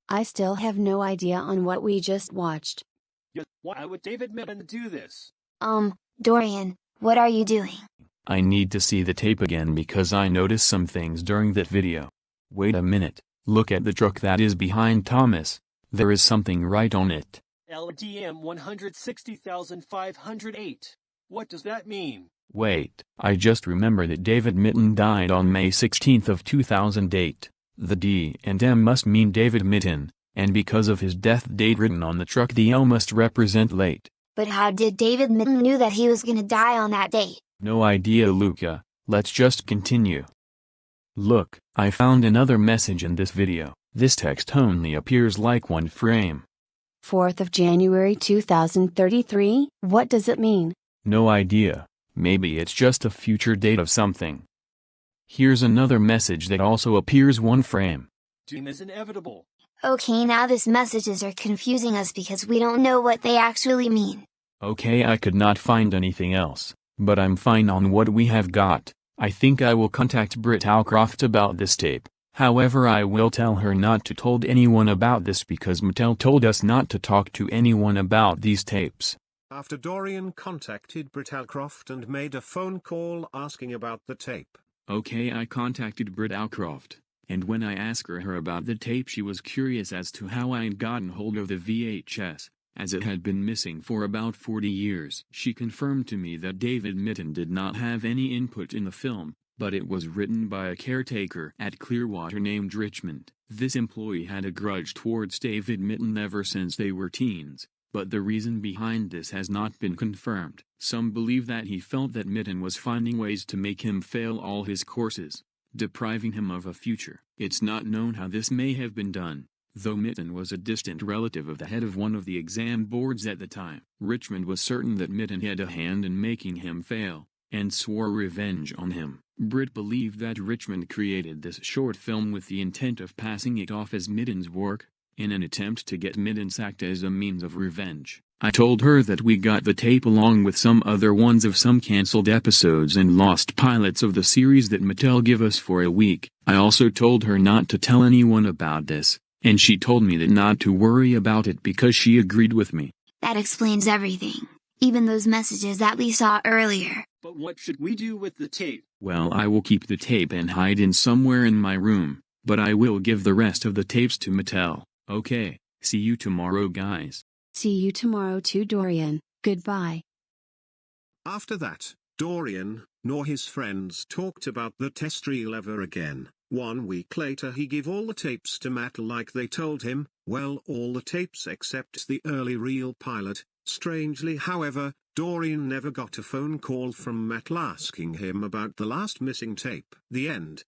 I still have no idea on what we just watched. Why would David Mitten do this? Dorian, what are you doing? I need to see the tape again because I noticed some things during that video. Wait a minute, look at the truck that is behind Thomas. There is something right on it. LDM 160,508. What does that mean? Wait, I just remember that David Mitten died on May 16th of 2008. The D and M must mean David Mitten, and because of his death date written on the truck, the L must represent late. But how did David Mitten knew that he was gonna die on that date? No idea, Luca. Let's just continue. Look, I found another message in this video. This text only appears like one frame. 4th of January 2033, what does it mean? No idea, maybe it's just a future date of something. Here's another message that also appears one frame. Doom is inevitable. Okay, now these messages are confusing us because we don't know what they actually mean. Okay, I could not find anything else, but I'm fine on what we have got. I think I will contact Britt Allcroft about this tape. However, I will tell her not to told anyone about this because Mattel told us not to talk to anyone about these tapes. After Dorian contacted Britt Allcroft and made a phone call asking about the tape. Okay, I contacted Britt Allcroft, and when I asked her about the tape, she was curious as to how I had gotten hold of the VHS, as it had been missing for about 40 years. She confirmed to me that David Mitten did not have any input in the film, but it was written by a caretaker at Clearwater named Richmond. This employee had a grudge towards David Mitten ever since they were teens, but the reason behind this has not been confirmed. Some believe that he felt that Mitten was finding ways to make him fail all his courses, depriving him of a future. It's not known how this may have been done, though Mitten was a distant relative of the head of one of the exam boards at the time. Richmond was certain that Mitten had a hand in making him fail, and swore revenge on him. Britt believed that Richmond created this short film with the intent of passing it off as Mitten's work, in an attempt to get Mitten sacked as a means of revenge. I told her that we got the tape along with some other ones of some cancelled episodes and lost pilots of the series that Mattel give us for a week. I also told her not to tell anyone about this, and she told me that not to worry about it because she agreed with me. That explains everything, even those messages that we saw earlier. But what should we do with the tape? Well, I will keep the tape and hide it somewhere in my room, but I will give the rest of the tapes to Mattel. Okay, see you tomorrow, guys. See you tomorrow too, Dorian. Goodbye. After that, Dorian, nor his friends talked about the test reel ever again. 1 week later he gave all the tapes to Matt like they told him, well, all the tapes except the early reel pilot. Strangely, however, Dorian never got a phone call from Matt asking him about the last missing tape. The end.